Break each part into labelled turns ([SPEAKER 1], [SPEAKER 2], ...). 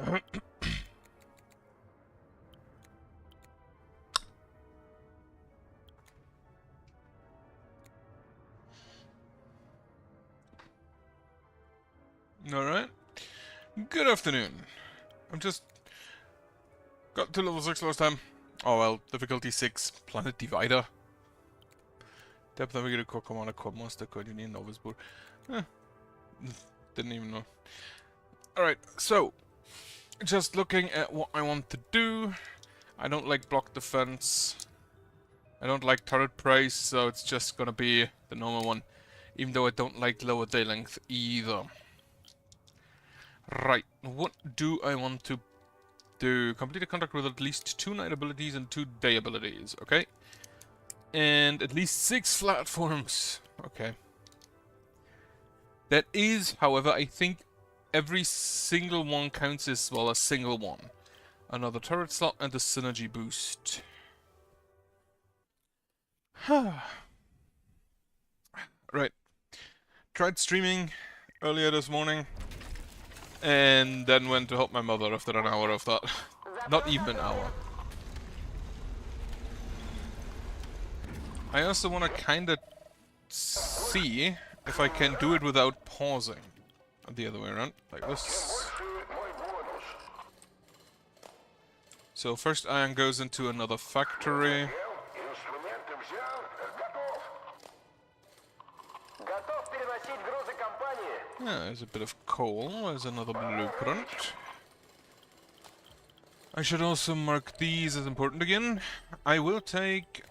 [SPEAKER 1] Alright. Good afternoon. I'm just... got to level 6 last time. Oh well, difficulty 6, Planet Divider. Depth Navigator Core Commander Core Master Coordinator Novice Board. Didn't even know. Alright, so... just looking at what I want to do. I don't like block defense. I don't like turret price, so it's just gonna be the normal one. Even though I don't like lower day length either. Right, what do I want to do? Complete a contract with at least 2 night abilities and 2 day abilities, okay? And at least 6 platforms, okay. That is, however, I think every single one counts as well, a single one. Another turret slot and a synergy boost. Right. Tried streaming earlier this morning. And then went to help my mother after an hour of that. Not even an hour. I also want to kind of see if I can do it without pausing. The other way around, like this. So first iron goes into another factory. Yeah, there's a bit of coal. There's another blueprint. I should also mark these as important again. I will take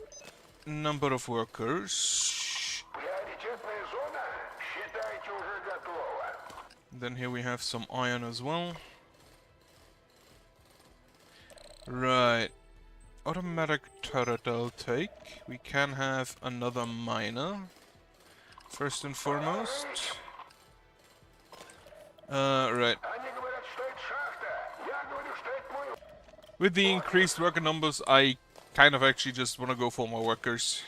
[SPEAKER 1] number of workers. Then here we have some iron as well. Right. Automatic turret I'll take. We can have another miner. First and foremost. Right. With the increased worker numbers, I kind of actually just want to go for more workers.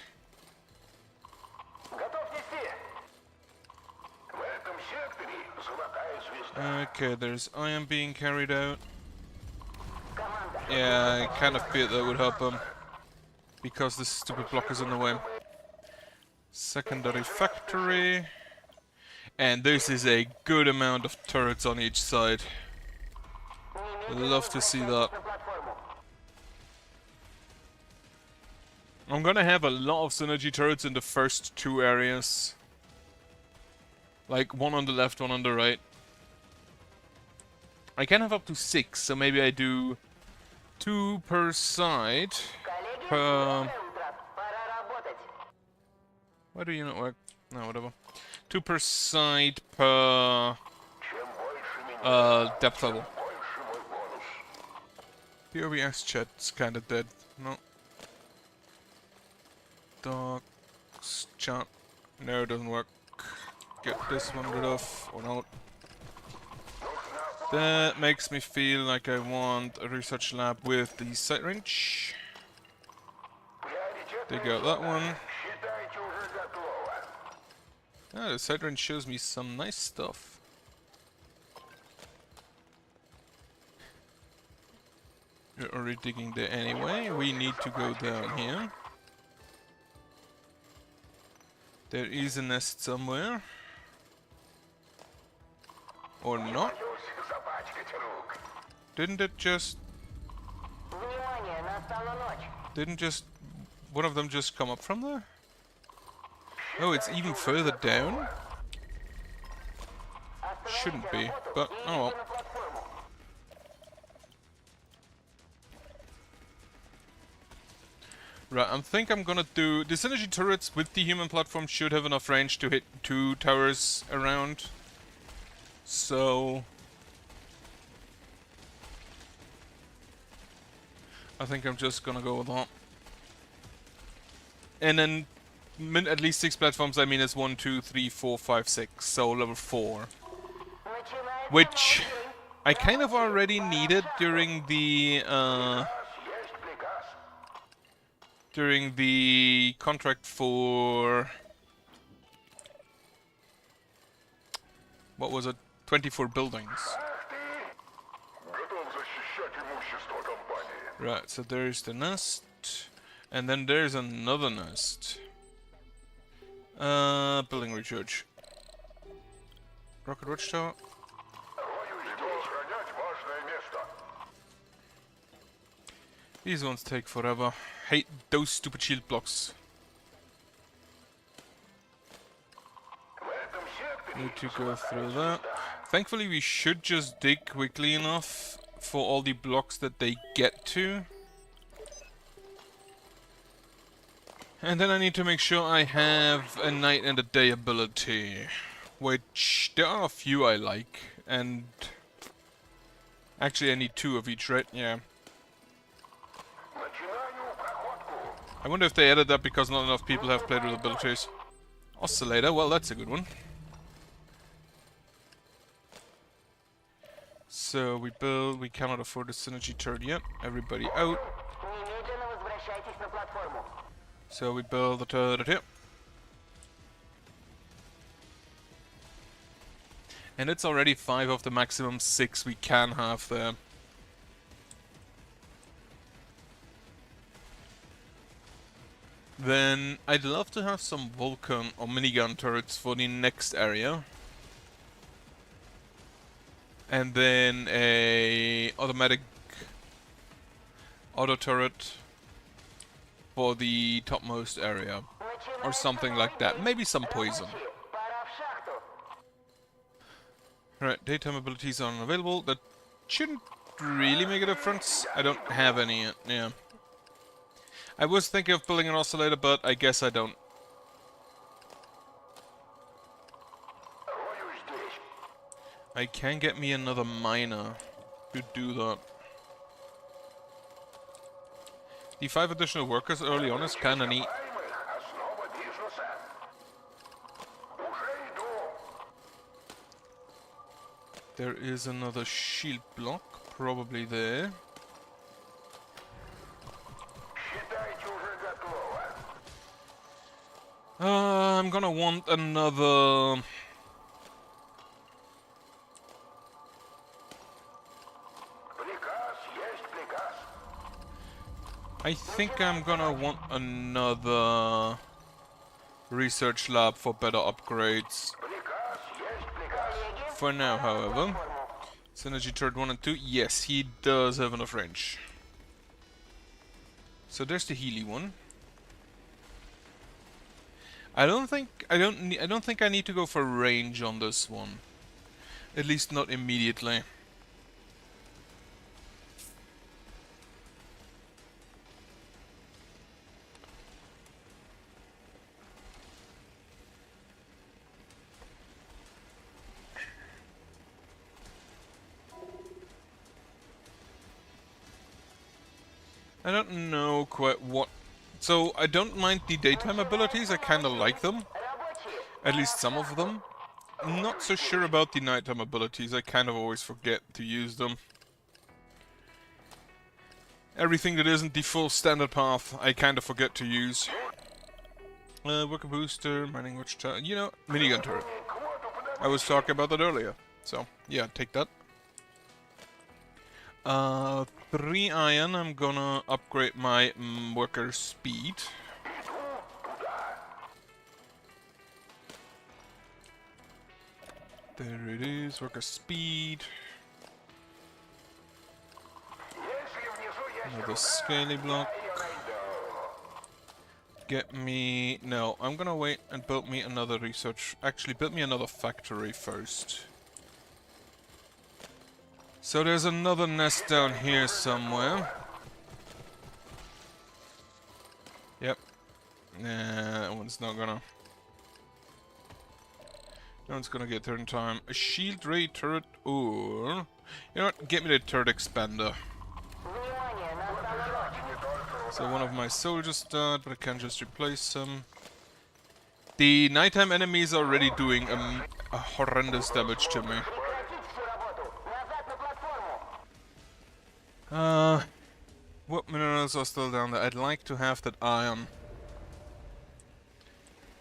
[SPEAKER 1] Okay, there's iron being carried out. Yeah, I kind of feared that would help them. Because this stupid block is in the way. Secondary factory. And this is a good amount of turrets on each side. Love to see that. I'm gonna have a lot of synergy turrets in the first 2 areas. Like, one on the left, one on the right. I can have up to 6, so maybe I do 2 per side. Why do you not work? No, whatever. 2 per side per depth level. POBS chat's kinda dead. No. Docs chat. No, it doesn't work. Get this one rid of, or not. That makes me feel like I want a research lab with the sight range. Dig out that one. Ah, the sight range shows me some nice stuff. We're already digging there anyway. We need to go down here. There is a nest somewhere. Or not. Didn't it just... Didn't just... one of them just come up from there? Oh, it's even further down? Shouldn't be, but oh well. Right, I think I'm gonna do... the synergy turrets with the human platform should have enough range to hit 2 towers around. So... I think I'm just gonna go with that. And then at least 6 platforms, I mean it's 1, 2, 3, 4, 5, 6, so level 4. Which I kind of already needed during the contract for... what was it? 24 buildings. Right, so there's the nest. And then there's another nest. Building recharge. Rocket watchtower. These ones take forever. Hate those stupid shield blocks. Need to go through that. Thankfully we should just dig quickly enough for all the blocks that they get to. And then I need to make sure I have a night and a day ability. Which, there are a few I like. And actually I need 2 of each, right? Yeah. I wonder if they added that because not enough people have played with abilities. Oscillator, well that's a good one. So we cannot afford a synergy turret yet. Everybody out. So we build the turret here. And it's already 5 of the maximum 6 we can have there. Then I'd love to have some Vulcan or minigun turrets for the next area. And then a automatic auto turret for the topmost area. Or something like that. Maybe some poison. Right, daytime abilities are unavailable. That shouldn't really make a difference. I don't have any yet, yeah. I was thinking of building an oscillator, but I guess I don't. I can get me another miner to do that. The 5 additional workers early on is kinda neat. There is another shield block, probably there. I'm gonna want another... I think I'm gonna want another research lab for better upgrades. For now, however. Synergy turret 1 and 2. Yes, he does have enough range. So there's the Healy one. I don't think I need to go for range on this one. At least not immediately. I don't know quite what... So, I don't mind the daytime abilities, I kinda like them. At least some of them. I'm not so sure about the nighttime abilities, I kind of always forget to use them. Everything that isn't the full standard path, I kind of forget to use. Worker booster, mining watchtower, you know, minigun turret. I was talking about that earlier, so yeah, take that. 3 iron, I'm gonna upgrade my worker speed. There it is, worker speed. Another scaly block. Get me... No, I'm gonna wait and build me another research... Actually, build me another factory first. So there's another nest down here somewhere. Yep. Nah, that one's not gonna... No one's gonna get there in time. A shield ray turret or... You know what? Get me the turret expander. So one of my soldiers died, but I can just replace them. The nighttime enemies are already doing a horrendous damage to me. What minerals are still down there? I'd like to have that iron.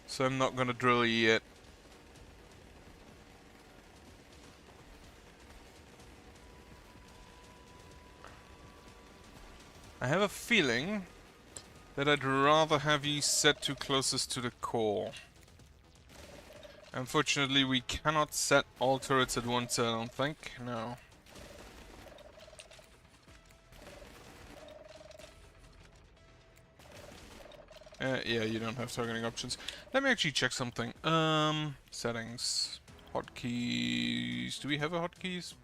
[SPEAKER 1] So I'm not gonna drill yet. I have a feeling that I'd rather have you set to closest to the core. Unfortunately, we cannot set all turrets at once, I don't think. No. Yeah, you don't have targeting options. Let me actually check something. Settings. Hotkeys. Do we have a hotkeys?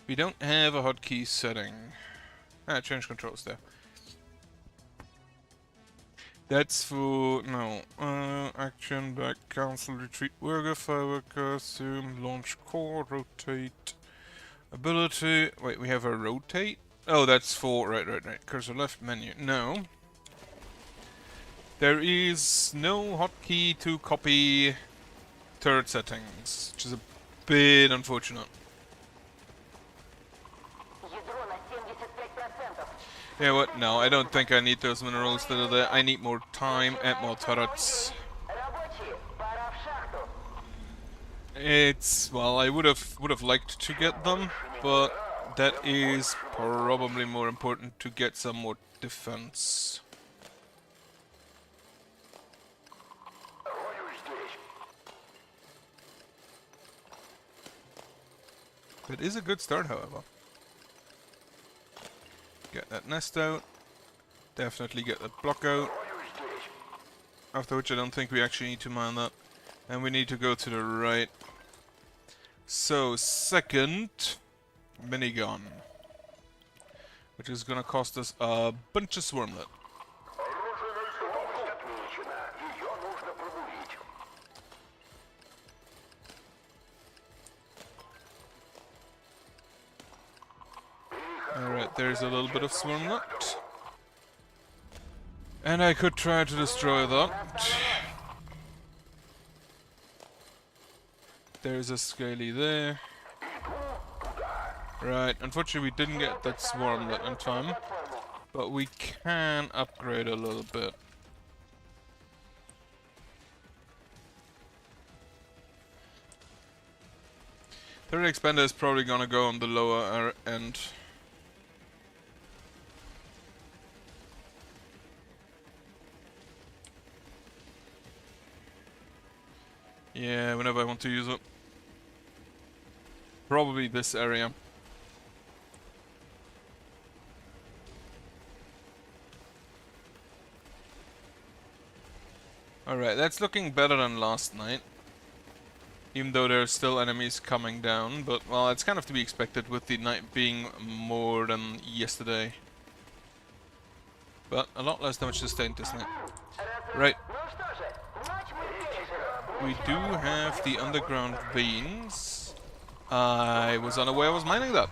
[SPEAKER 1] We don't have a hotkey setting. Ah, change controls there. That's for... no. Action, back, cancel, retreat, worker, fireworker, assume, launch core, rotate, ability... Wait, we have a rotate? Oh, that's for... Right. Cursor left menu. No. There is no hotkey to copy turret settings, which is a bit unfortunate. Yeah, what? No, I don't think I need those minerals that are there. I need more time and more turrets. It's... well, I would have liked to get them, but that is probably more important to get some more defense. It is a good start, however. Get that nest out. Definitely get that block out. After which I don't think we actually need to mine that. And we need to go to the right. So, second minigun. Which is gonna cost us a bunch of swarmlet. Alright, there's a little bit of swarmlet. And I could try to destroy that. There's a scaly there. Right, unfortunately we didn't get that swarmlet in time. But we can upgrade a little bit. Turret expander is probably gonna go on the lower end. Yeah, whenever I want to use it. Probably this area. Alright, that's looking better than last night. Even though there's still enemies coming down, but well, it's kind of to be expected with the night being more than yesterday. But a lot less damage sustained this night. Right. We do have the underground veins. I was unaware I was mining that.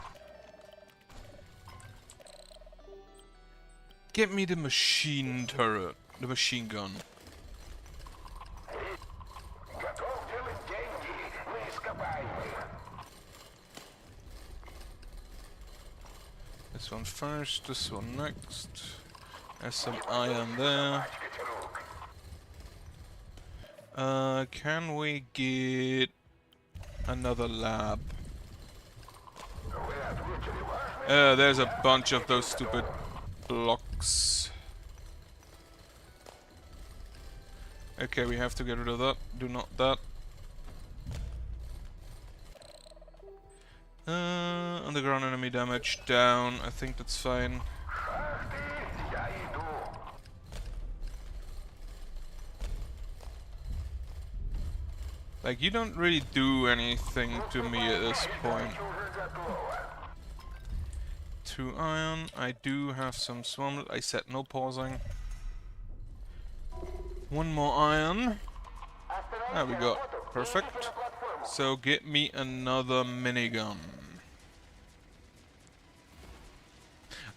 [SPEAKER 1] Get me the machine turret. The machine gun. This one first, this one next. There's some iron there. Can we get another lab? There's a bunch of those stupid blocks. Okay, we have to get rid of that. Do not that. Underground enemy damage down. I think that's fine. Like, you don't really do anything to me at this point. 2 iron. I do have some swarmlet. I set no pausing. 1 more iron. There we go. Perfect. So get me another minigun.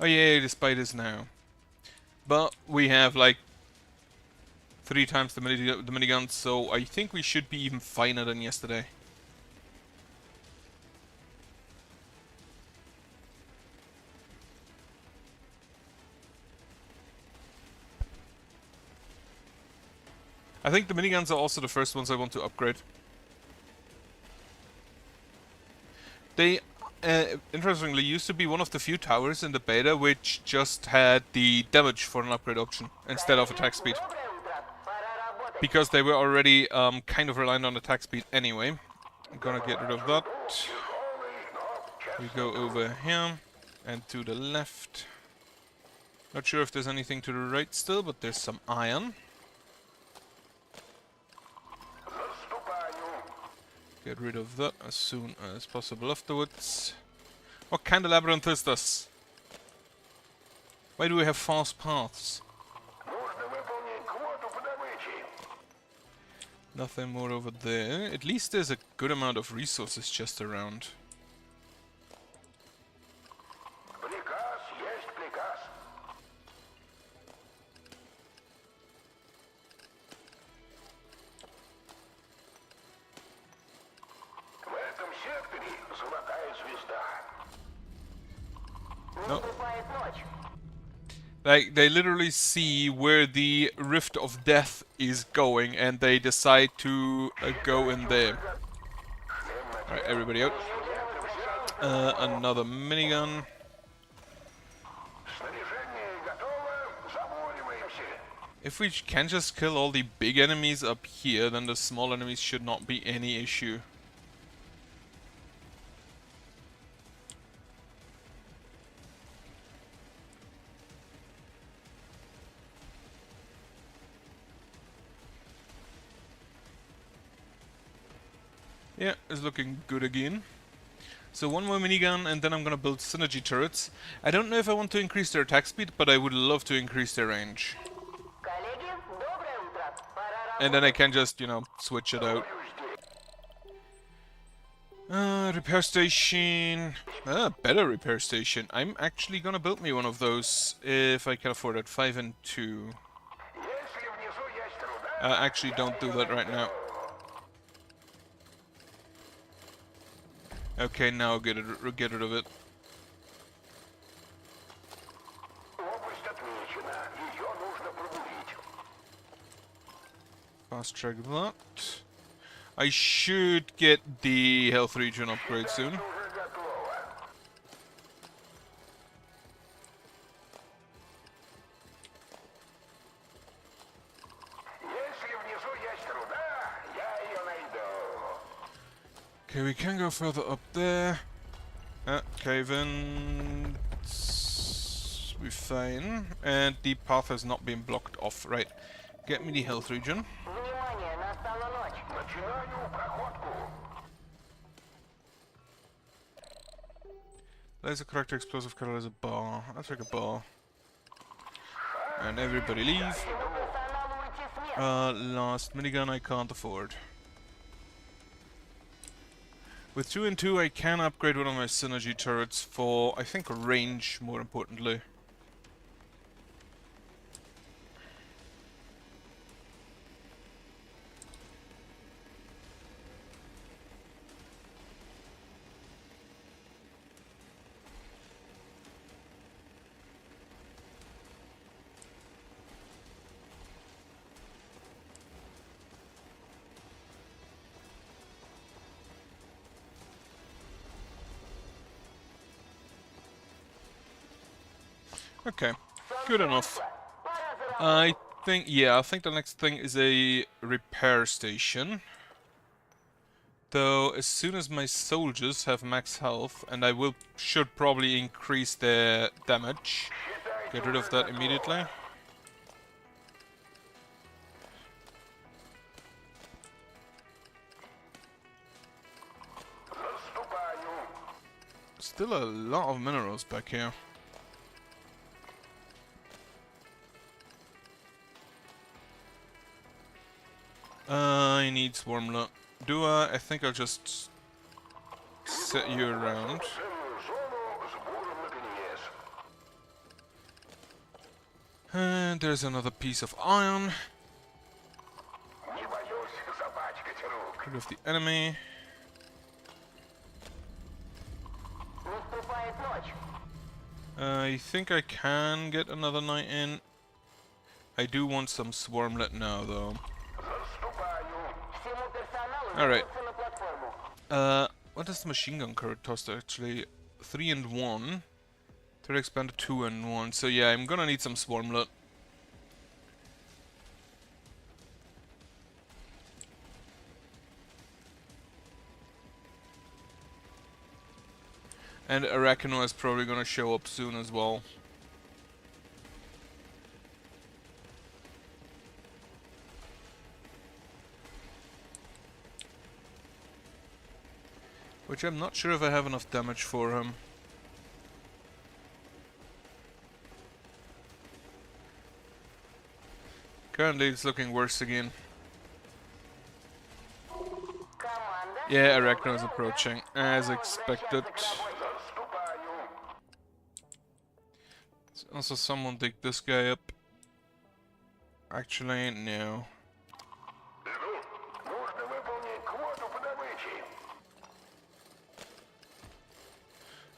[SPEAKER 1] Oh yeah, the spiders now. But we have like 3 times the miniguns, so I think we should be even finer than yesterday. I think the miniguns are also the first ones I want to upgrade. They interestingly, used to be one of the few towers in the beta which just had the damage for an upgrade option instead of attack speed. Because they were already kind of reliant on attack speed anyway. I'm gonna get rid of that. We go over here and to the left. Not sure if there's anything to the right still, but there's some iron. Get rid of that as soon as possible afterwards. What kind of labyrinth is this? Why do we have fast paths? Nothing more over there. At least there's a good amount of resources just around. No. Like, they literally see where the Rift of Death is going and they decide to go in there. Alright, everybody out. Another minigun. If we can just kill all the big enemies up here, then the small enemies should not be any issue. Yeah, it's looking good again. So one more minigun and then I'm gonna build synergy turrets. I don't know if I want to increase their attack speed, but I would love to increase their range. And then I can just, you know, switch it out. Repair station. Better repair station. I'm actually gonna build me one of those if I can afford it. 5 and 2. Actually, don't do that right now. Okay, now get rid of it. Fast track that. I should get the health regen upgrade soon. Okay, we can go further up there. Cave in. We're fine. And the path has not been blocked off. Right. Get me the health regen. Laser corrector, explosive catalyzer bar. I'll take a bar. And everybody leave. Last minigun I can't afford. With 2 and 2 I can upgrade one of my synergy turrets for, I think, range, more importantly. Okay, good enough. I think the next thing is a repair station. Though, as soon as my soldiers have max health, and I should probably increase their damage. Get rid of that immediately. Still a lot of minerals back here. I need Swarmlet. Do I? I think I'll just set you around. And there's another piece of iron. Rid of the enemy. I think I can get another night in. I do want some Swarmlet now, though. Alright. What does the machine gun turret cost actually? 3 and 1. Turret expanded 2 and 1. So yeah, I'm gonna need some swarmlet. And Arachno is probably gonna show up soon as well. Which I'm not sure if I have enough damage for him. Currently it's looking worse again. Yeah, Arachno is approaching, as expected. Also, someone dig this guy up. Actually, no.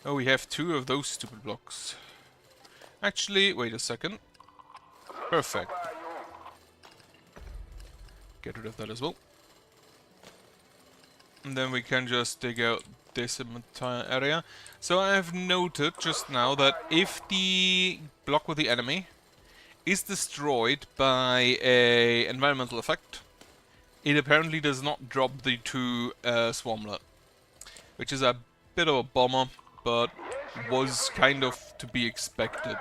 [SPEAKER 1] Oh, we have 2 of those stupid blocks. Actually, wait a second. Perfect. Get rid of that as well. And then we can just dig out this entire area. So I have noted just now that if the block with the enemy is destroyed by a environmental effect, it apparently does not drop the 2 swarmlet. Which is a bit of a bummer, but was kind of to be expected.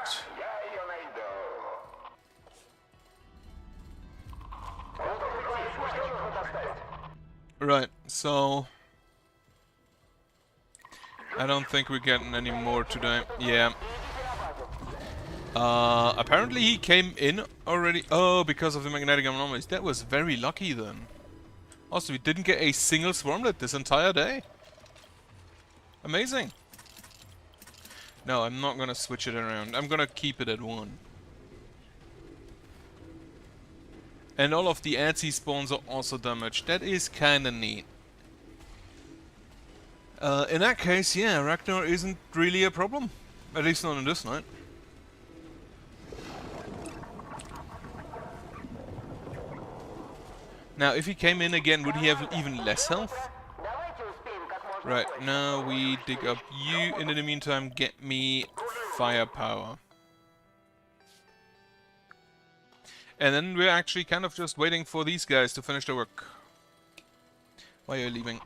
[SPEAKER 1] Right, so I don't think we're getting any more today. Yeah. Apparently he came in already. Oh, because of the magnetic anomalies. That was very lucky then. Also, we didn't get a single swarmlet this entire day. Amazing. No, I'm not gonna switch it around. I'm gonna keep it at 1. And all of the anti spawns are also damaged. That is kinda neat. In that case, yeah, Ragnar isn't really a problem. At least not on this night. Now, if he came in again, would he have even less health? Right, now we dig up you, and in the meantime, get me firepower. And then we're actually kind of just waiting for these guys to finish their work. Why are you leaving?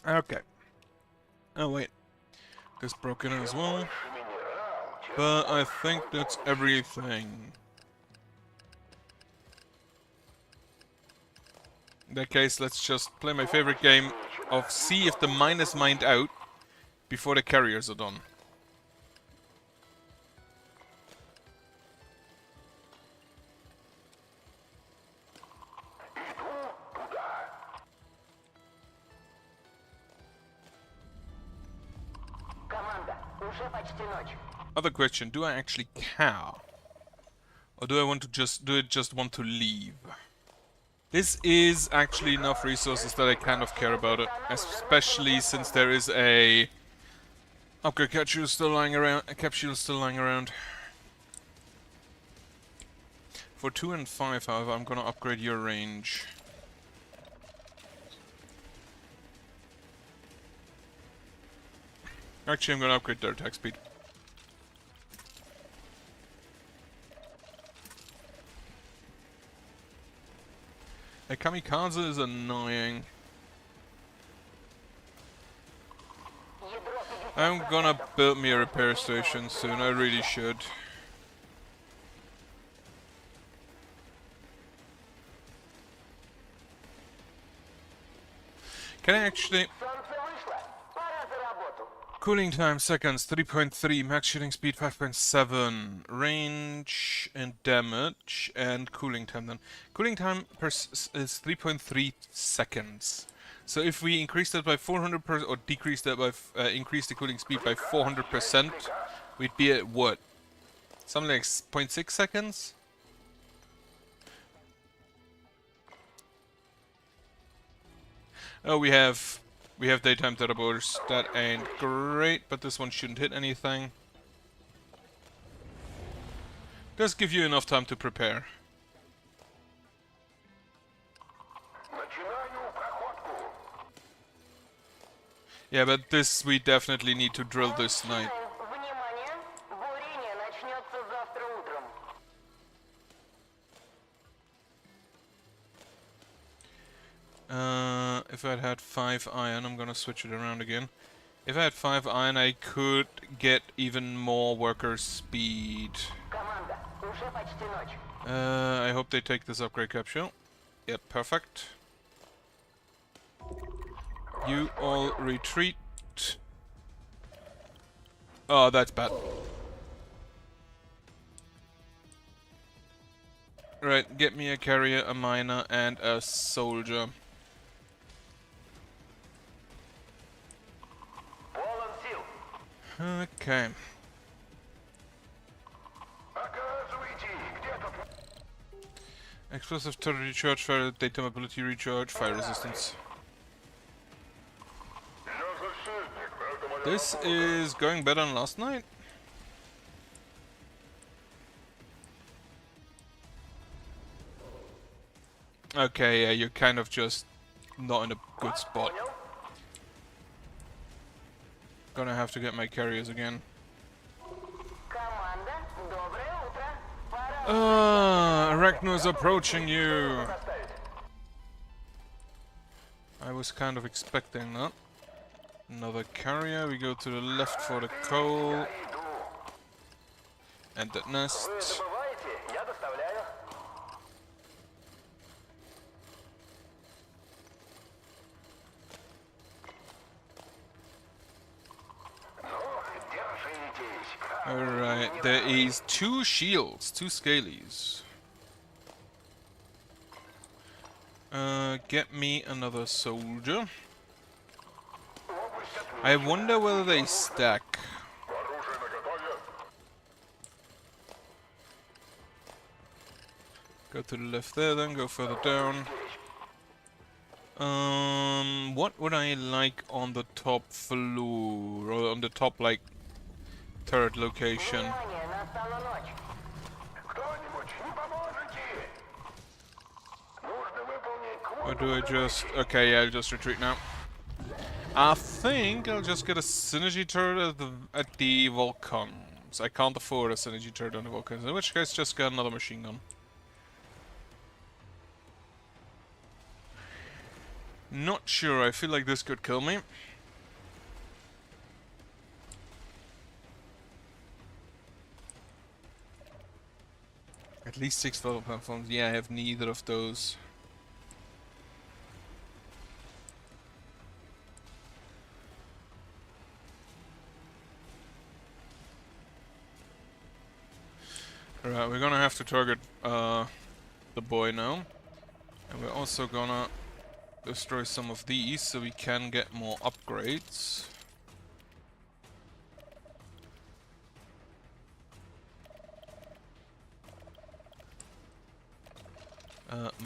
[SPEAKER 1] Okay. Oh wait. This broken as well. But I think that's everything. In that case, let's just play my favorite game of see if the mine is mined out before the carriers are done. Other question, do I actually care? Or do I want to just want to leave? This is actually enough resources that I kind of care about it, especially since there is a upgrade capsule still lying around. For 2 and 5, however, I'm gonna upgrade your range. Actually, I'm gonna upgrade their attack speed. A kamikaze is annoying. I'm gonna build me a repair station soon, I really should. Can I actually... Cooling time seconds 3.3, max shooting speed 5.7, range and damage, and cooling time then. Cooling time is 3.3 seconds. So if we increase that by 400% or decrease that by increase the cooling speed by 400%, we'd be at what? Something like 0.6 seconds? Oh, we have daytime teleporters. That ain't great, but this one shouldn't hit anything. Does give you enough time to prepare. Yeah, but this we definitely need to drill this night. If I'd had 5 iron, I'm gonna switch it around again. If I had 5 iron, I could get even more worker speed. I hope they take this upgrade capsule. Yep, perfect. You all retreat. Oh, that's bad. Right, get me a carrier, a miner, and a soldier. Okay. Explosive turret recharge, fire data mobility recharge, fire resistance. This is going better than last night. Okay, yeah, you're kind of just not in a good spot. Gonna have to get my carriers again. Arachno's approaching you! I was kind of expecting that. Another carrier, we go to the left for the coal. And that nest. Alright, there is 2 shields, 2 scalies. Get me another soldier. I wonder whether they stack. Go to the left there, then go further down. What would I like on the top floor, or on the top, like, turret location? Or do I just... Okay, yeah, I'll just retreat now. I think I'll just get a synergy turret at the Volcans. I can't afford a synergy turret on the Volcans, in which case just get another machine gun. Not sure, I feel like this could kill me. At least 6 level platforms. Yeah, I have neither of those. Alright, we're gonna have to target the boy now. And we're also gonna destroy some of these so we can get more upgrades.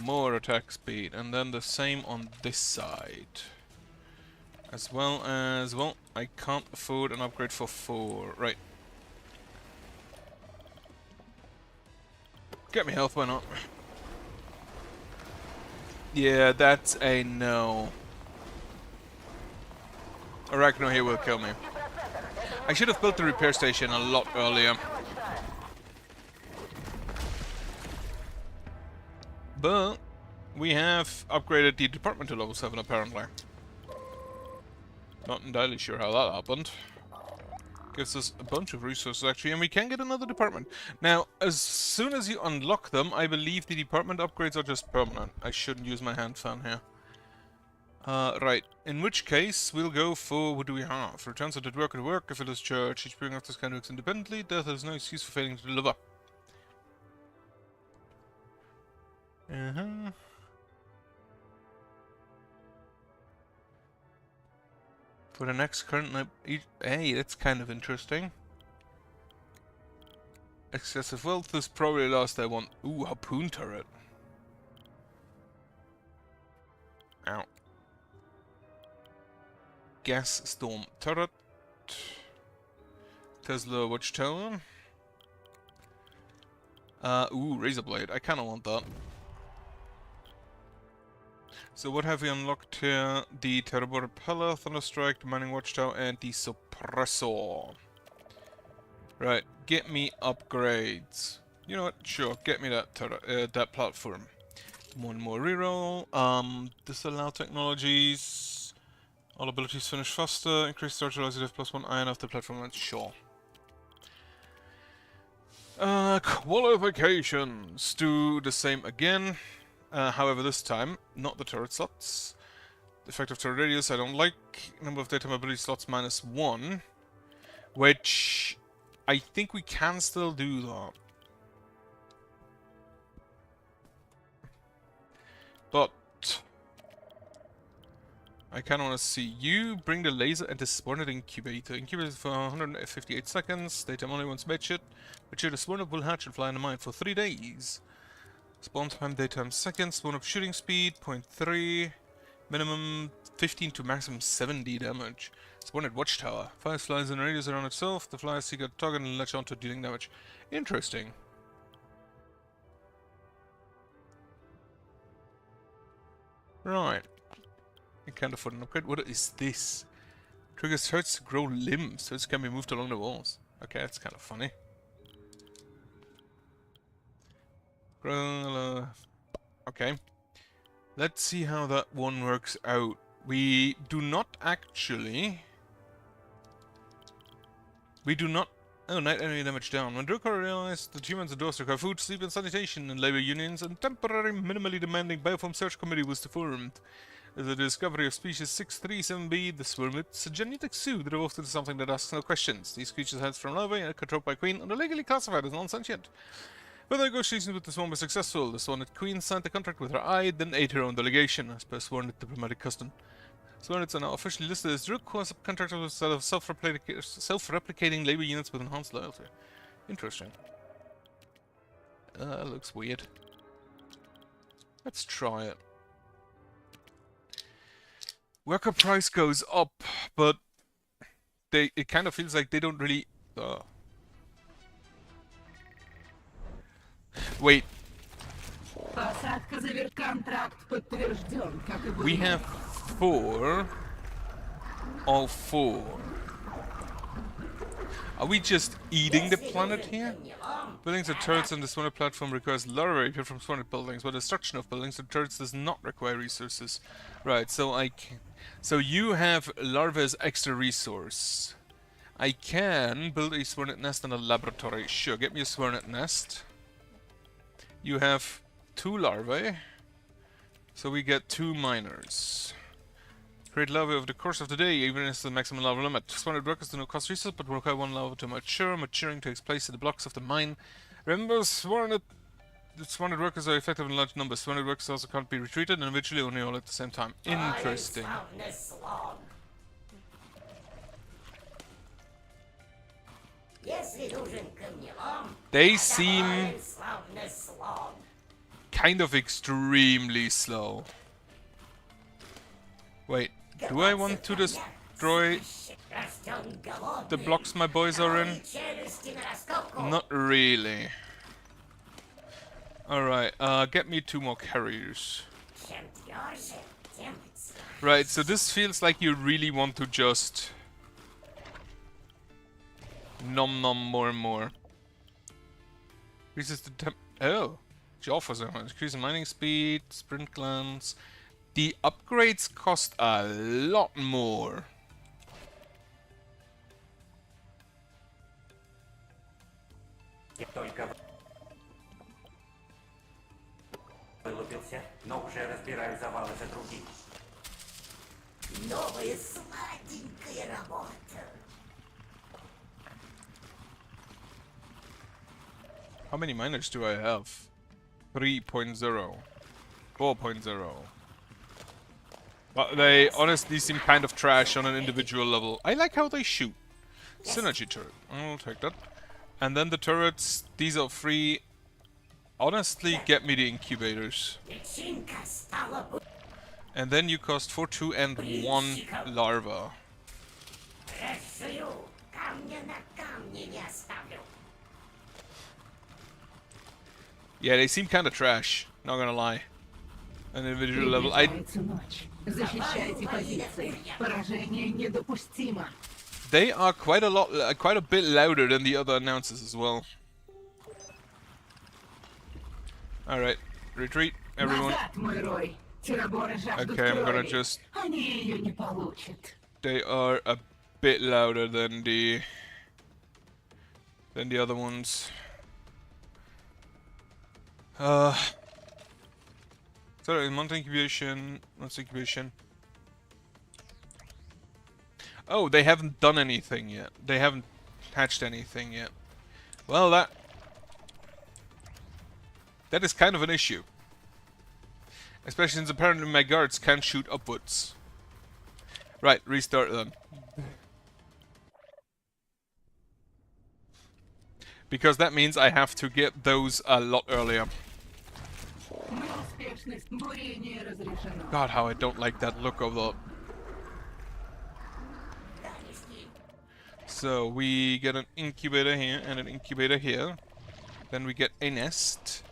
[SPEAKER 1] More attack speed, and then the same on this side. As well as, well, I can't afford an upgrade for 4. Right. Get me health, why not? Yeah, that's a no. Arachno here will kill me. I should have built the repair station a lot earlier. But we have upgraded the department to level 7 apparently. Not entirely sure how that happened. Gives us a bunch of resources actually, and we can get another department. Now, as soon as you unlock them, I believe the department upgrades are just permanent. I shouldn't use my hand fan here. Right. In which case, we'll go for, what do we have? Returns at work at work, if it is church, each being of this kind works independently, death is no excuse for failing to deliver. For the next current night, hey, that's kind of interesting. Excessive wealth is probably the last I want. Ooh, harpoon turret. Ow. Gas storm turret. Tesla watchtower. Ooh, Razor Blade. I kinda want that. So what have we unlocked here? The Terrible Repeller, Thunderstrike, the Mining Watchtower, and the Suppressor. Right, get me upgrades. You know what? Sure, get me that platform. One more reroll. Disallow technologies. All abilities finish faster. Increase storage velocity of +1 iron after platform. Sure. Qualifications. Do the same again. However, this time, not the turret slots. Effective turret radius, I don't like. Number of daytime ability slots -1. Which I think we can still do that. But I kinda wanna see you bring the laser and the Swarnet incubator. Incubator for 158 seconds. Daytime only once matured. Matured, the Swarnet will hatch and fly in the mine for 3 days. Spawn time, daytime seconds. Spawn up shooting speed, 0.3. Minimum 15 to maximum 70 damage. Swarnet Watchtower. Fires flies in a radius around itself. The flies seek a target and latch onto dealing damage. Interesting. Right. I can't afford an upgrade. What is this? Triggers turrets to grow limbs. Turrets can be moved along the walls. Okay, that's kind of funny. Okay. Let's see how that one works out. We do not actually... Oh, night enemy damage down. When Drukar realized that humans and dwarves require food, sleep, and sanitation, and labor unions, and temporary, minimally demanding bioform search committee was formed. The discovery of species 637b, the Swarmlets, a genetic zoo that evolved into something that asks no questions. These creatures hail from larvae and are controlled by Queen and are legally classified as non-sentient. When the negotiations with the Swarm were successful, the Swarnet Queen signed the contract with her eye, then ate her own delegation, as per Swarnet diplomatic custom. Swarnets are now officially listed as Druk, who are subcontractors with a set of self-replicating labor units with enhanced loyalty. Interesting. That looks weird. Let's try it. Worker price goes up, but it kind of feels like they don't really... Wait. We have 4. All 4. Are we just eating the planet here? Buildings and turrets on the Swarnet platform requires larvae from Swarnet buildings, but destruction of buildings and turrets does not require resources. Right, so so you have larvae as extra resource. I can build a Swarnet nest and a laboratory. Sure, get me a Swarnet nest. You have 2 larvae, so we get 2 miners. Create larvae over the course of the day, even as the maximum larva limit. Swarnet workers do not cost resources, but require 1 larva to mature. Maturing takes place in the blocks of the mine. Remember, Swarnet workers are effective in large numbers. Swarnet workers also can't be retreated individually, only all at the same time. Interesting. They seem kind of extremely slow. Wait, do I want to destroy the blocks my boys are in? Not really. Alright, get me 2 more carriers. Right, so this feels like you really want to just... nom more and more. Increases the temp... Oh! She offers them. Increase the mining speed, sprint glance. The upgrades cost a lot more. How many miners do I have? 3.0. 4.0. But they honestly seem kind of trash on an individual level. I like how they shoot. Synergy turret. I'll take that. And then the turrets, these are free. Honestly, get me the incubators. And then you cost 4, 2, and 1 larva. Yeah, they seem kind of trash. Not gonna lie. An individual level. They are quite a bit louder than the other announcers as well. All right, retreat, everyone. Okay, I'm gonna just. They are a bit louder than the other ones. Sorry, month incubation, month incubation. Oh, they haven't done anything yet. They haven't hatched anything yet. Well, that is kind of an issue. Especially since apparently my guards can't shoot upwards. Right, restart then. Because that means I have to get those a lot earlier. God, how I don't like that look of that. So we get an incubator here and an incubator here. Then we get a nest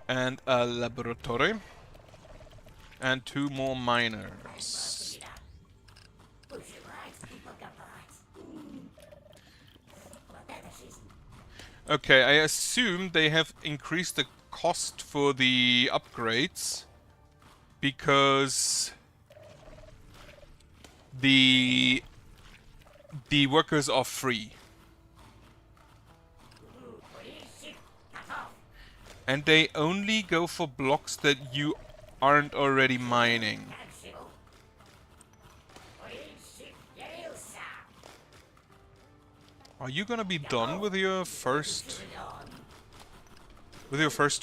[SPEAKER 1] and a laboratory and 2 more miners. Okay, I assume they have increased the cost for the upgrades because the workers are free. And they only go for blocks that you aren't already mining. Are you gonna be done with your first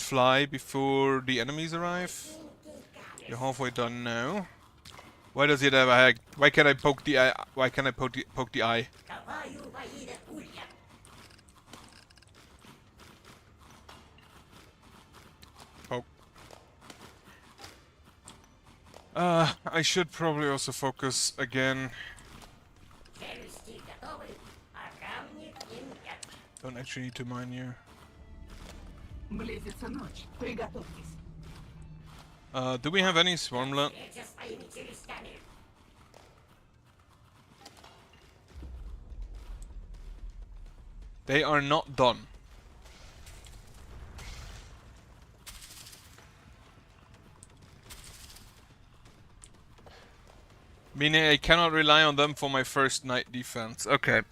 [SPEAKER 1] fly before the enemies arrive? You're halfway done now. Why does it have a hack? Why can't I poke the eye? Why can't I poke the eye? Poke. I should probably also focus again. Don't actually need to mine you. Do we have any swarmlet? They are not done. Meaning I cannot rely on them for my first night defense. Okay.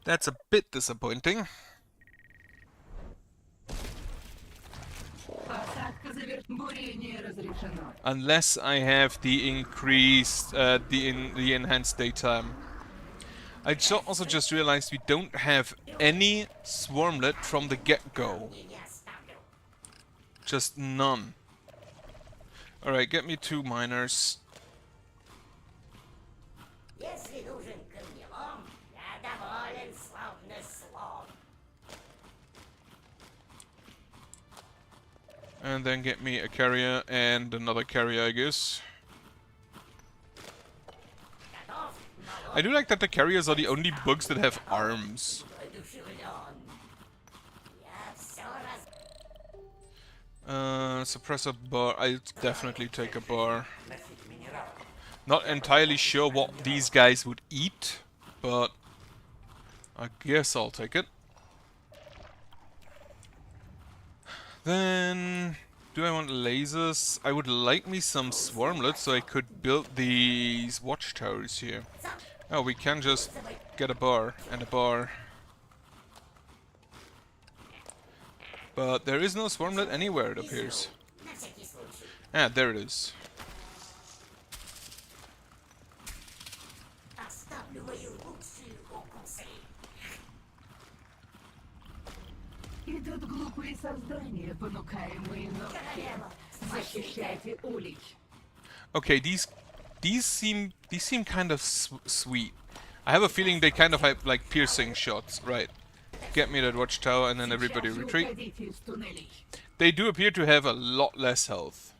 [SPEAKER 1] That's a bit disappointing. Unless I have the increased, the enhanced daytime. I also just realized we don't have any swarmlet from the get-go. Just none. Alright, get me 2 miners. And then get me a carrier and another carrier, I guess. I do like that the carriers are the only bugs that have arms. Suppressor bar. I'll definitely take a bar. Not entirely sure what these guys would eat, but I guess I'll take it. Then, do I want lasers? I would like me some swarmlets so I could build these watchtowers here. Oh, we can just get a bar and a bar. But there is no swarmlet anywhere, it appears. Ah, there it is. Okay, these seem kind of sweet. I have a feeling they kind of have like piercing shots, right? Get me that watchtower and then everybody retreat. They do appear to have a lot less health.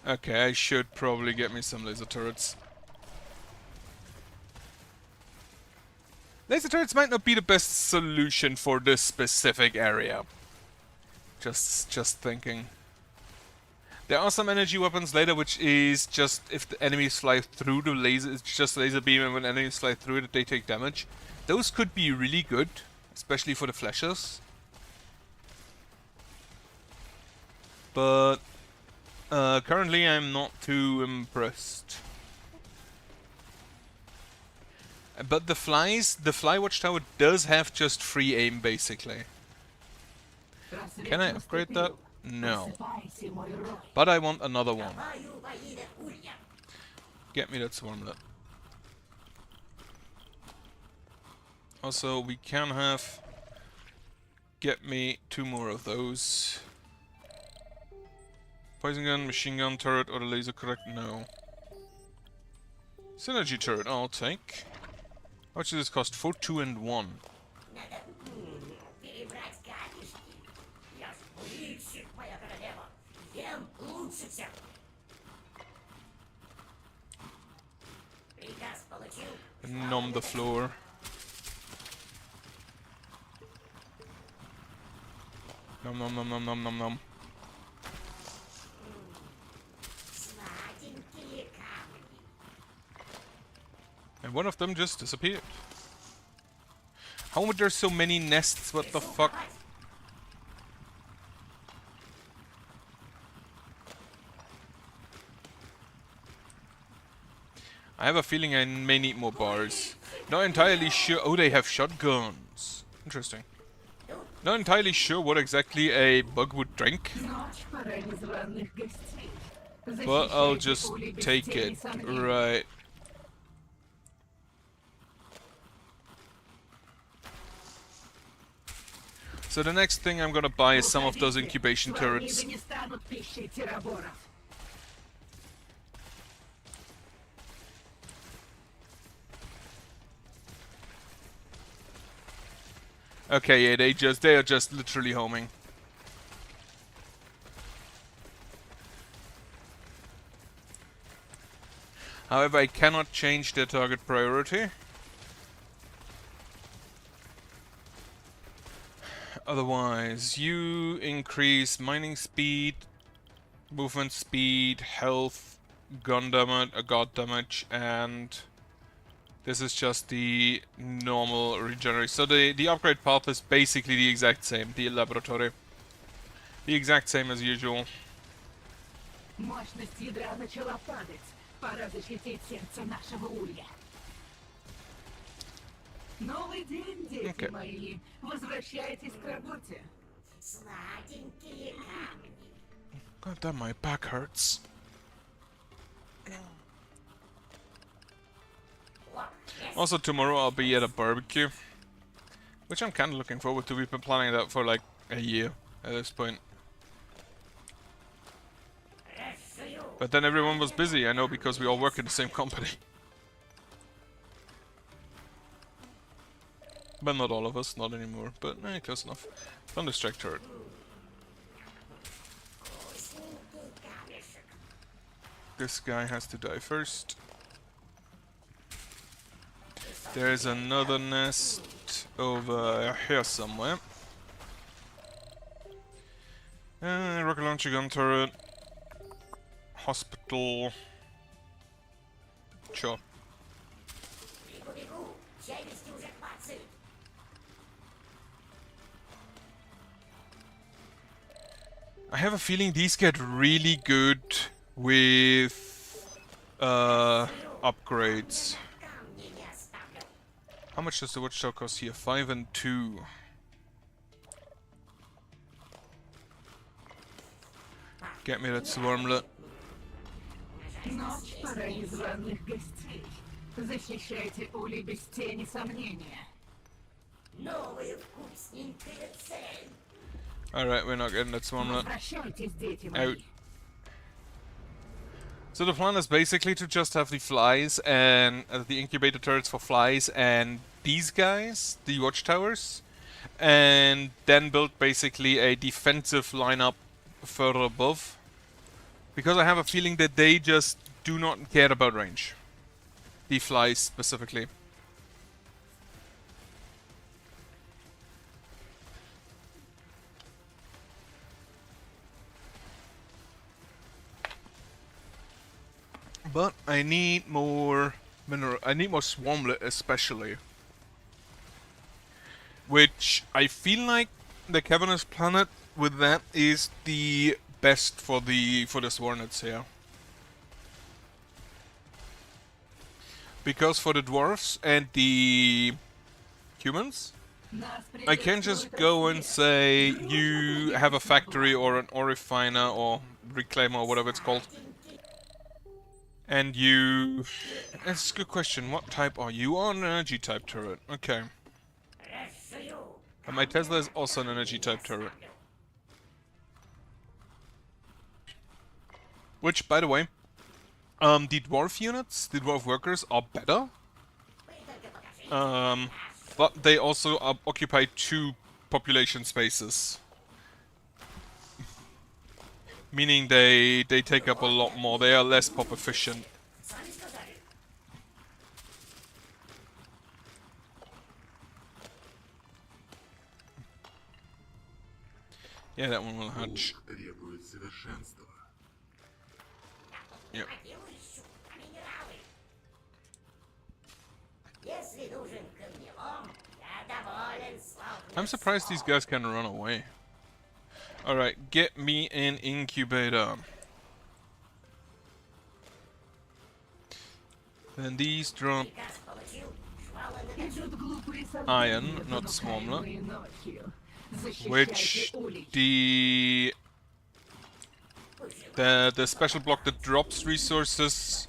[SPEAKER 1] Okay, I should probably get me some laser turrets. Laser turrets might not be the best solution for this specific area. Just thinking. There are some energy weapons later, which is just if the enemies fly through the laser, it's just laser beam, and when enemies fly through it, they take damage. Those could be really good, especially for the flashers. But currently, I'm not too impressed. But the Fly Watchtower does have just free aim, basically. Can I upgrade that? No. But I want another one. Get me that swarmlet. Also, we can have... Get me 2 more of those. Poison gun, machine gun turret, or the laser correct? No. Synergy turret, I'll take. How much does this cost? 4, 2, and 1. Numb the floor. Nom nom nom nom nom nom nom. And one of them just disappeared. How would there so many nests? What the fuck? I have a feeling I may need more bars. Not entirely sure. Oh, they have shotguns. Interesting. Not entirely sure what exactly a bug would drink. But I'll just take it. Right. So the next thing I'm gonna buy is some of those incubation turrets. Okay, yeah, they are just literally homing. However, I cannot change their target priority. Otherwise, you increase mining speed, movement speed, health, gun damage, god damage, and this is just the normal regeneration. So the upgrade path is basically the exact same, the laboratory. The exact same as usual.
[SPEAKER 2] Новый день, дети
[SPEAKER 1] Okay.
[SPEAKER 2] мои. Возвращайтесь к работе.
[SPEAKER 1] God damn, my back hurts. Also, tomorrow I'll be at a barbecue, which I'm kind of looking forward to. We've been planning that for like a year at this point. But then everyone was busy, I know, because we all work in the same company. But not all of us, not anymore. But close enough. Thunderstrike turret. This guy has to die first. There's another nest over here somewhere. Rocket launcher gun turret. Hospital. Sure. I have a feeling these get really good with upgrades. How much does the watchtower cost here? 5 and 2. Get me that swarmlet.
[SPEAKER 2] Ночь, пора незваных гостей. Защищайте Ули без тени сомнения. Новая вкусненькая цель.
[SPEAKER 1] Alright, we're not getting that swarmlet.
[SPEAKER 2] Возвращайтесь, дети мои.
[SPEAKER 1] Out. So the plan is basically to just have the flies and the incubator turrets for flies and these guys, the watchtowers, and then build basically a defensive lineup further above. Because I have a feeling that they just do not care about range. The flies specifically. But I need more mineral. I need more swarmlet, especially. Which I feel like the cavernous planet with that is the best for the swarnets here. Because for the dwarves and the humans, I can just go and say you have a factory or an ore refiner or reclaimer or whatever it's called. And you... That's a good question. What type are you? You are an energy type turret. Okay. And my Tesla is also an energy type turret. Which, by the way, the dwarf units, the dwarf workers are better. But they also occupy 2 population spaces. Meaning they take up a lot more. They are less pop efficient. Yeah, that one will hatch. Yep. I'm surprised these guys can run away. Alright, get me an incubator. Then these drop iron, not swarmlet. Which the special block that drops resources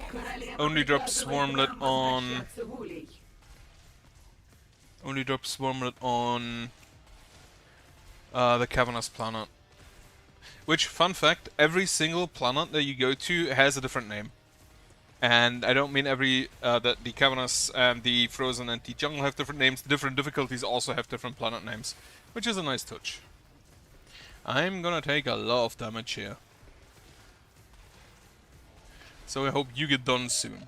[SPEAKER 1] only drops swarmlet on the cavernous planet. Which, fun fact, every single planet that you go to has a different name. And I don't mean that the cavernous and the frozen and the jungle have different names. The different difficulties also have different planet names, which is a nice touch. I'm gonna take a lot of damage here. So I hope you get done soon.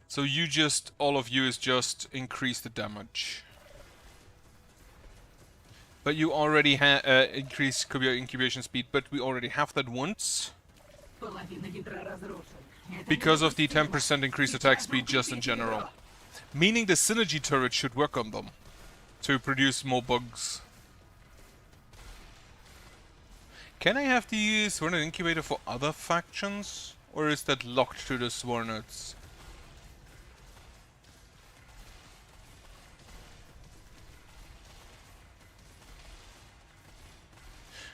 [SPEAKER 1] So you just, all of you is just increase the damage. But you already increase incubation speed, but we already have that once. Because of the 10% increased attack speed just in general. Meaning the synergy turret should work on them. To produce more bugs. Can I have the Swarnet incubator for other factions? Or is that locked to the Swarnets?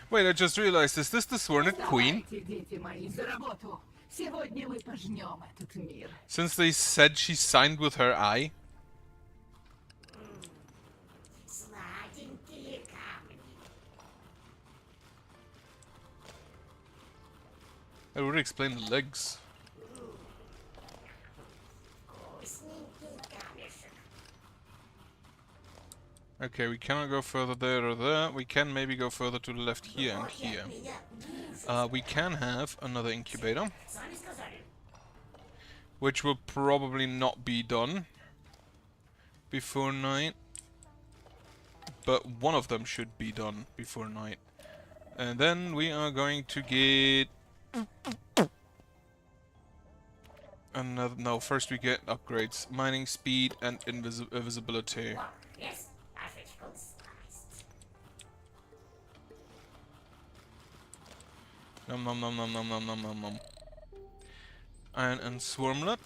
[SPEAKER 1] Wait, I just realized, is this the Swarnet Queen? Since they said she signed with her eye? That would explain the legs. Okay, we cannot go further there or there. We can maybe go further to the left here and here. We can have another incubator. Which will probably not be done before night. But one of them should be done before night. And then we are going to get... another... No, first we get upgrades. Mining speed and invisibility. Nom nom nom nom nom nom nom nom nom. Iron and swarmlet.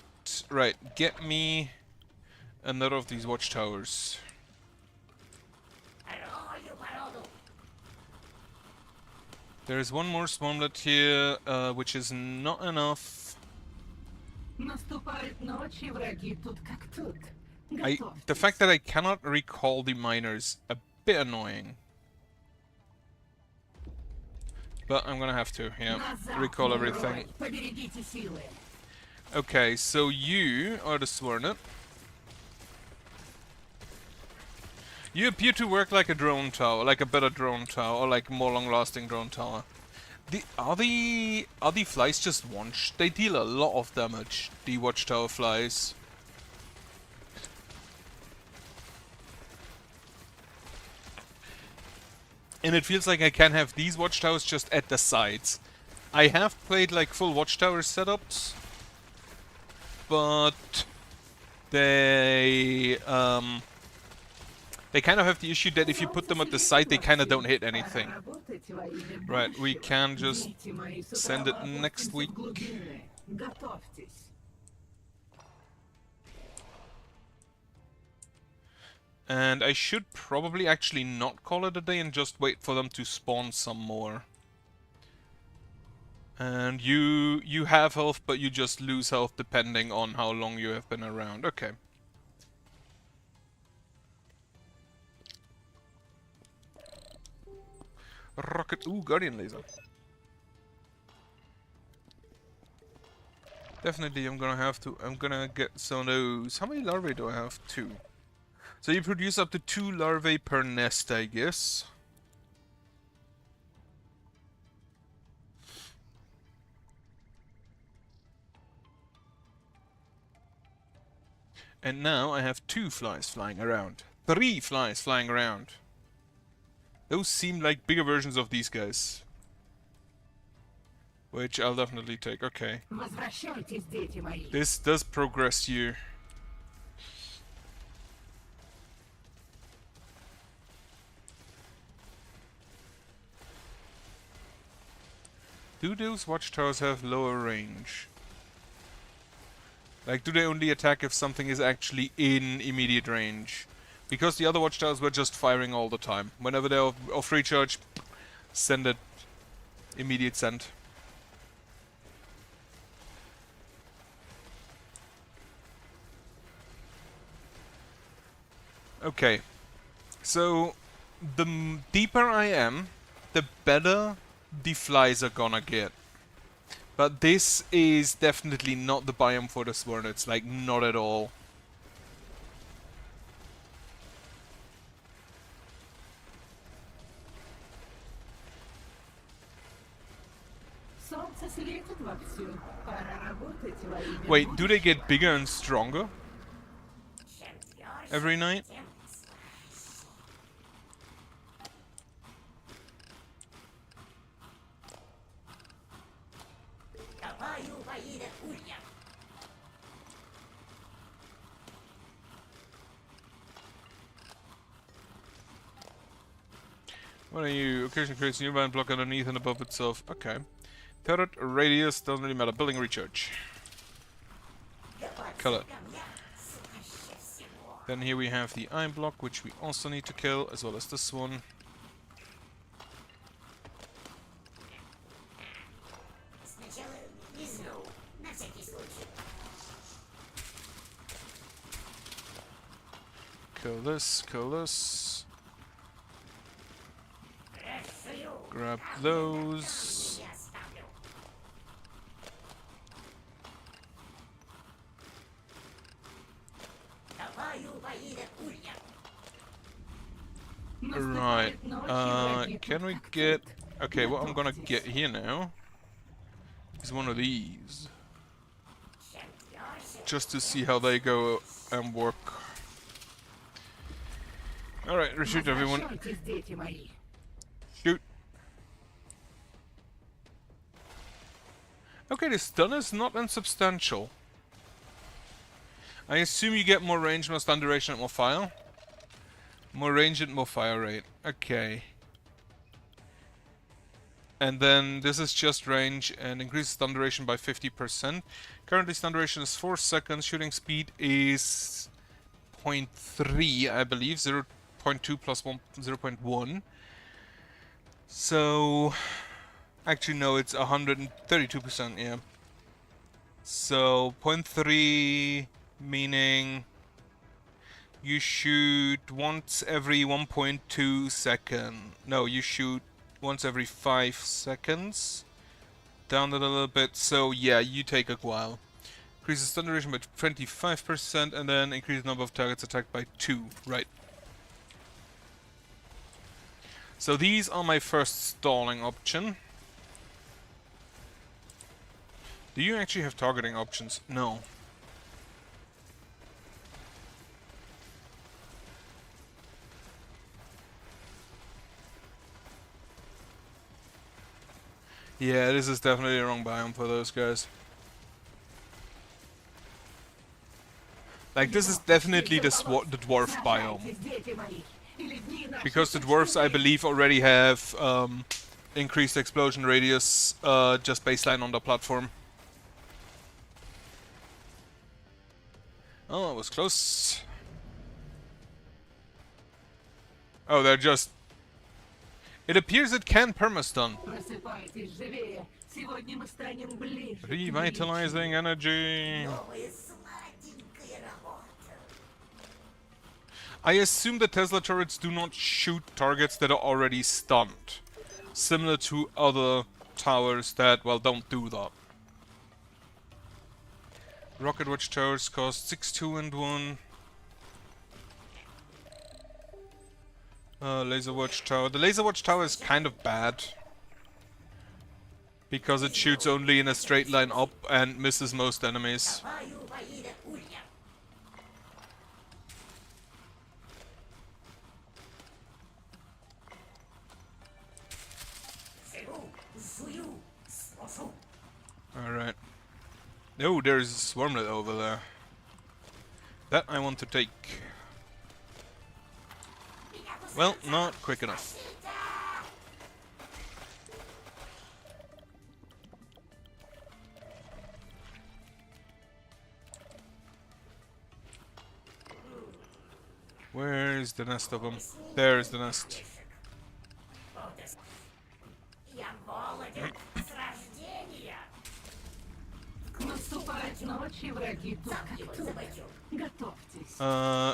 [SPEAKER 1] Right, get me another of these watchtowers. There is one more swarmlet here, which is not enough. The fact that I cannot recall the miners, a bit annoying. But I'm gonna have to, yeah, recall everything. Okay, so you are the Swarnet. You appear to work like a drone tower, like a better drone tower, or like a more long-lasting drone tower. Are the flies just one-shot? They deal a lot of damage, the watchtower flies. And it feels like I can have these watchtowers just at the sides. I have played like full watchtower setups, but they kind of have the issue that if you put them at the side, they kind of don't hit anything.
[SPEAKER 2] Проработать во имя
[SPEAKER 1] Right, we
[SPEAKER 2] будущего.
[SPEAKER 1] can just
[SPEAKER 2] Дети мои, с утра
[SPEAKER 1] send
[SPEAKER 2] мы
[SPEAKER 1] it next
[SPEAKER 2] опустимся
[SPEAKER 1] week.
[SPEAKER 2] в глубины. Готовьтесь.
[SPEAKER 1] And I should probably actually not call it a day and just wait for them to spawn some more. And you have health, but you just lose health depending on how long you have been around. Okay. Rocket. Ooh, Guardian Laser. Definitely, I'm gonna get some of those. How many larvae do I have? 2. So you produce up to 2 larvae per nest, I guess. And now I have 2 flies flying around. 3 flies flying around. Those seem like bigger versions of these guys. Which I'll definitely take. Okay.
[SPEAKER 2] Возвращайтесь, дети мои.
[SPEAKER 1] This does progress you. Do those watchtowers have lower range? Like, do they only attack if something is actually in immediate range? Because the other watchtowers were just firing all the time. Whenever they're off recharge, send it. Immediate send. Okay. So, the deeper I am, the better the flies are gonna get. But this is definitely not the biome for the Swernets, like, not at all.
[SPEAKER 2] Солнце светит вовсю. Пора работать во имя
[SPEAKER 1] Wait, do they
[SPEAKER 2] будущего.
[SPEAKER 1] get bigger and stronger every night? What are you? Occasionally creates a new line block underneath and above itself. Okay. Turret radius doesn't really matter. Building recharge. Color. Then here we have the iron block, which we also need to kill, as well as this one. Kill this, kill this. Grab those. Right. Can we get... Okay, what I'm gonna get here now is one of these. Just to see how they go and work. Alright, retreat everyone.
[SPEAKER 2] Возвращайтесь, дети мои.
[SPEAKER 1] Shoot. Okay, the stun is not insubstantial. I assume you get more range, more stun duration, and more fire. More range and more fire rate. Okay. And then this is just range and increases stun duration by 50%. Currently stun duration is 4 seconds. Shooting speed is 0.3, I believe. 0.2 plus 1, 0.1. So... Actually, no, it's 132%, yeah. So, 0.3 meaning you shoot once every 1.2 second. No, you shoot once every 5 seconds. Down it a little bit, so yeah, you take a while. Increases stun duration by 25% and then increases number of targets attacked by 2. Right. So these are my first stalling option. Do you actually have targeting options? No. Yeah, this is definitely the wrong biome for those guys. Like, this is definitely the dwarf biome. Because the dwarves, I believe, already have increased explosion radius just baseline on the platform. Oh, it was close. Oh, they're just... It appears it can permastun. Revitalizing energy. I assume the Tesla turrets do not shoot targets that are already stunned. Similar to other towers that, well, don't do that. Rocket Watch towers cost 6, 2 and 1. Laser Watch tower. The Laser Watch tower is kind of bad. Because it shoots only in a straight line up and misses most enemies. Alright. Oh, there's a swarmlet over there. That I want to take. Well, not quick enough. Where's the nest of them? There's the nest.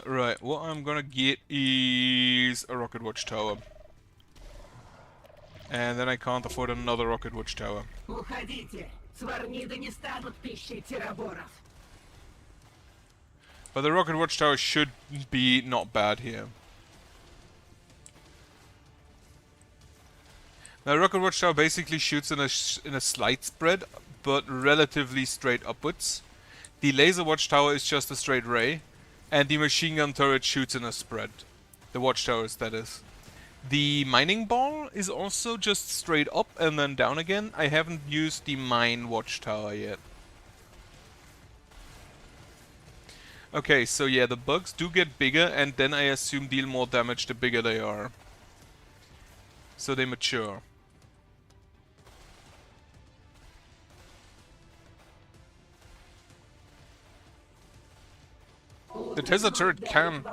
[SPEAKER 1] Right, what I'm gonna get is a rocket watch tower. And then I can't afford another rocket watch tower. But the rocket watch tower should be not bad here. Now, rocket watch tower basically shoots in a slight spread, but relatively straight upwards. The laser watch tower is just a straight ray, and the machine gun turret shoots in a spread. The watch towers, that is. The mining ball is also just straight up and then down again. I haven't used the mine watchtower yet. Okay, so yeah, the bugs do get bigger and then I assume deal more damage the bigger they are. So they mature. The Tesla turret can...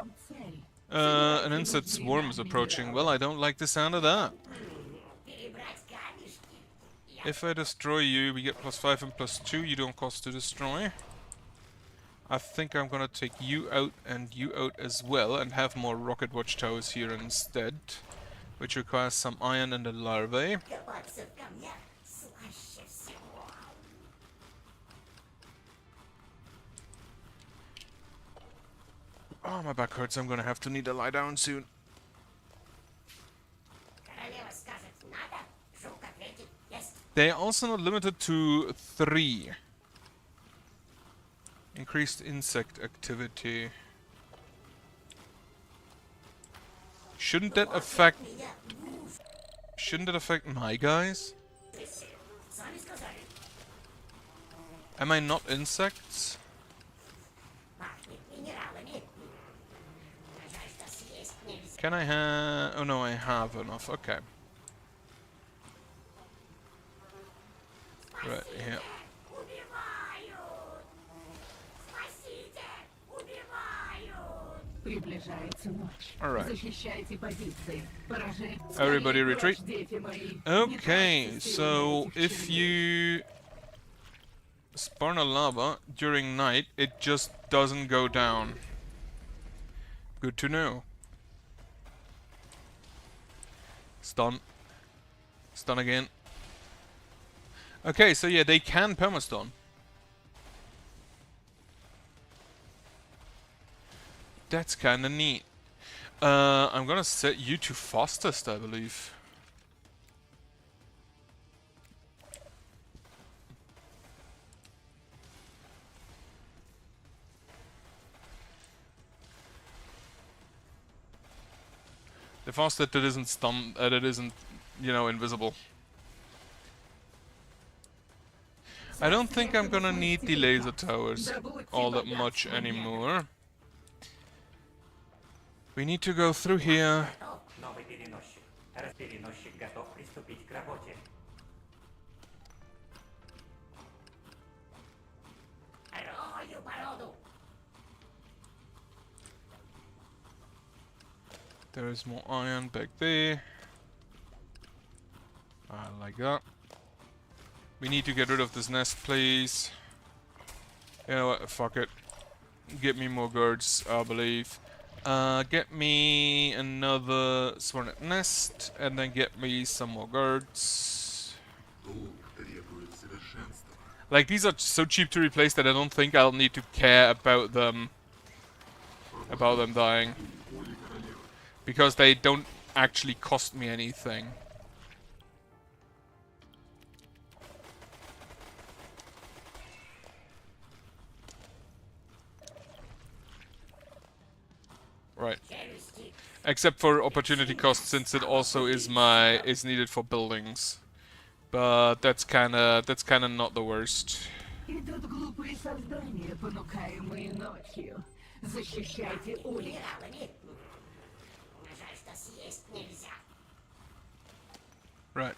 [SPEAKER 1] an insect swarm is approaching. Well, I don't like the sound of that. If I destroy you, we get +5 and +2. You don't cost to destroy. I think I'm gonna take you out and you out as well and have more rocket watchtowers here instead. Which requires some iron and a larvae. Oh, my back hurts. I'm gonna have to need to lie down soon. They are also not limited to 3. Increased insect activity. Shouldn't that affect... Shouldn't that affect my guys? Am I not insects? Can I have... Oh no, I have enough. Okay. Right, here. Alright. Everybody retreat. Okay, so if you spawn a lava during night, it just doesn't go down. Good to know. Stun. Stun again. Okay, so yeah, they can permastun. That's kinda neat. I'm gonna set you to fastest, I believe. The fastest that isn't stun, that isn't, you know, invisible. I don't think I'm gonna need the laser towers all that much anymore. We need to go through here.
[SPEAKER 3] Новый переносчик. Переносчик готов приступить к работе. Рою породу.
[SPEAKER 1] There is more iron back there. I like that. We need to get rid of this nest, please. You know what? Fuck it. Get me more guards, I believe. Get me another swarnet nest, and then get me some more guards. Like, these are so cheap to replace that I don't think I'll need to care about them dying. Because they don't actually cost me anything. Right. Except for opportunity cost, since it also is needed for buildings. But that's kinda not the worst.
[SPEAKER 2] Идут глупые создания, понукаемые ночью. Защищайте улей.
[SPEAKER 3] Жаль, что съесть нельзя.
[SPEAKER 1] Right.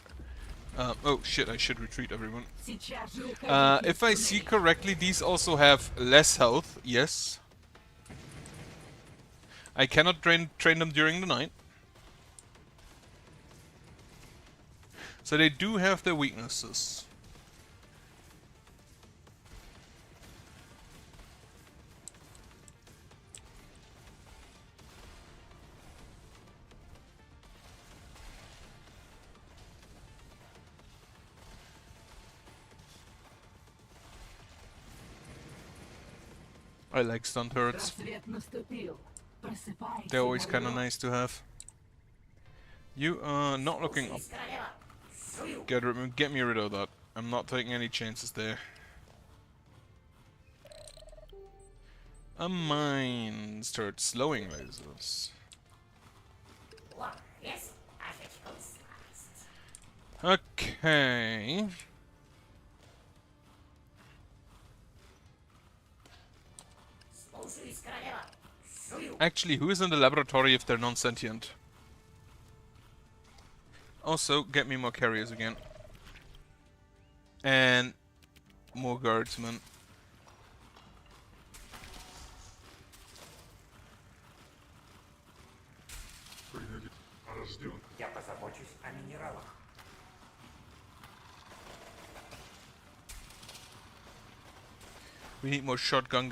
[SPEAKER 1] Oh shit, I should retreat, everyone.
[SPEAKER 2] Сейчас же уходите
[SPEAKER 1] If I
[SPEAKER 2] из
[SPEAKER 1] see
[SPEAKER 2] туннеля.
[SPEAKER 1] correctly, these also have less health, yes. I cannot train them during the night. So they do have their weaknesses. I like stun turrets.
[SPEAKER 2] Рассвет наступил. Просыпайся,
[SPEAKER 1] They're always
[SPEAKER 2] народ.
[SPEAKER 1] kind of nice to have. You are not looking up.
[SPEAKER 3] Из королева. Сую.
[SPEAKER 1] Get me rid of that. I'm not taking any chances there. A mine starts slowing lasers.
[SPEAKER 3] О, yes. Ожечком сласть.
[SPEAKER 1] Okay.
[SPEAKER 3] Слушаюсь, королева. Сую.
[SPEAKER 1] Actually, who is in the laboratory if they're non-sentient? Also, get me more carriers again. And more guardsmen.
[SPEAKER 3] Я позабочусь о минералах.
[SPEAKER 1] We need more shotgun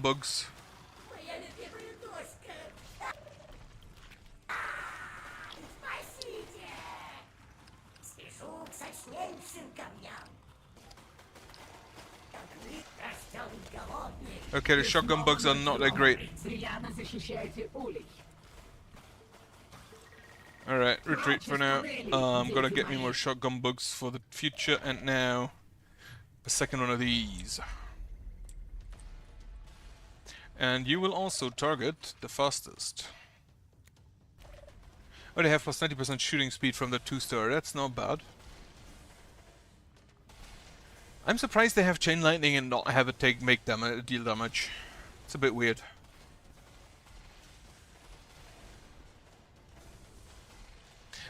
[SPEAKER 1] bugs.
[SPEAKER 3] Моя любимая доска. Спасите! Спешу к сочнейшим камням. Как вы растем голодный.
[SPEAKER 1] Okay, the shotgun bugs are not that great.
[SPEAKER 2] Рьяно защищайте улей.
[SPEAKER 1] Alright, retreat for now. I'm gonna get me more shotgun bugs for the future, and now a second one of these. And you will also target the fastest. Oh, they have plus 90% shooting speed from the 2-star. That's not bad. I'm surprised they have chain lightning and not have it deal damage. It's a bit weird.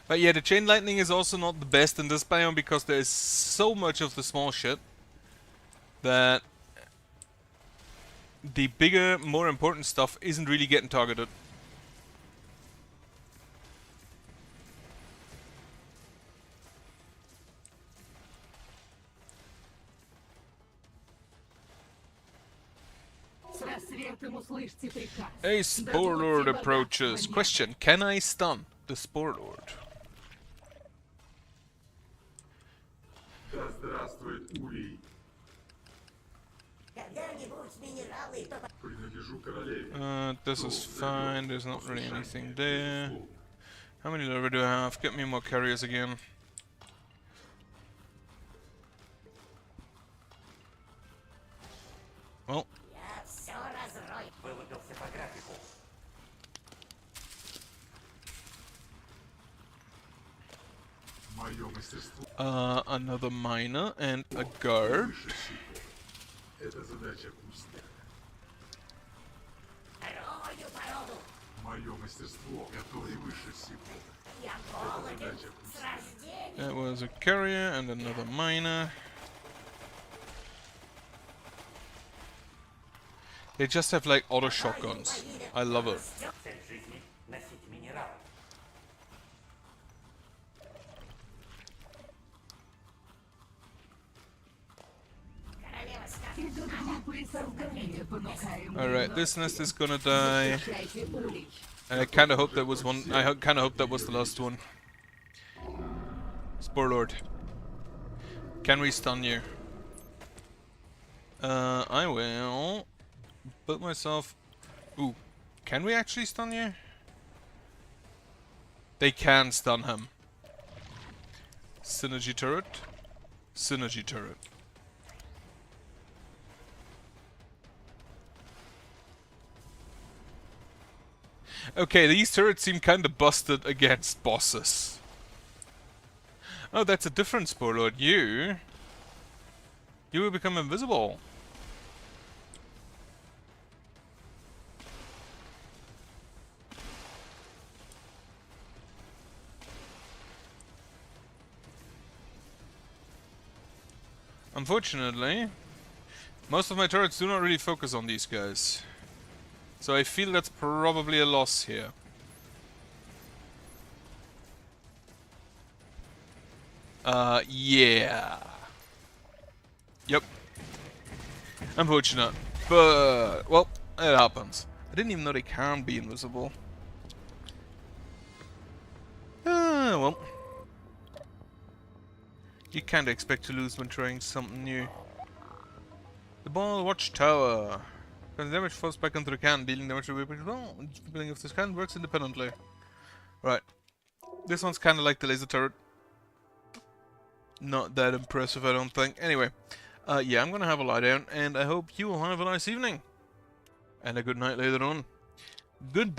[SPEAKER 1] But yeah, the chain lightning is also not the best in this biome because there is so much of the small shit that the bigger, more important stuff isn't really getting targeted.
[SPEAKER 2] С рассветом услышьте приказ.
[SPEAKER 1] A Spore Lord
[SPEAKER 2] Добудьте
[SPEAKER 1] approaches.
[SPEAKER 2] богатство
[SPEAKER 1] Question, can I stun the Spore Lord?
[SPEAKER 4] Да здравствует Улей.
[SPEAKER 3] Когда-нибудь минералы
[SPEAKER 4] Принадлежу королеве.
[SPEAKER 1] This is fine, there's not really anything there. How many larvae do I have? Get me more carriers again. Well,
[SPEAKER 3] Я все разрою. Вылупился по графику.
[SPEAKER 4] Мое мастерство
[SPEAKER 1] Another miner and a guard.
[SPEAKER 4] выше силы. Это задача пустая. Мое мастерство, которое выше всего. Это задача пустая.
[SPEAKER 1] That was a carrier and another miner. They just have like auto shotguns. I love it.
[SPEAKER 3] Цель жизни — носить минералы.
[SPEAKER 1] Alright, this nest is gonna die. And I kinda hope that was one. I kinda hope that was the last one. Spore Lord. Can we stun you? I will put myself. Ooh, can we actually stun you? They can stun him. Synergy turret. Synergy turret. Okay, these turrets seem kinda busted against bosses. Oh, that's a different Spore Lord. You will become invisible. Unfortunately, most of my turrets do not really focus on these guys. So I feel that's probably a loss here. Yeah. Yep. Unfortunate. But, well, it happens. I didn't even know they can be invisible. Well. You kinda expect to lose when trying something new. The ball watchtower. When damage falls back into the can, dealing damage will be well. Building of this can works independently. Right. This one's kinda like the laser turret. Not that impressive, I don't think. Anyway, yeah, I'm gonna have a lie down, and I hope you will have a nice evening. And a good night later on. Goodbye.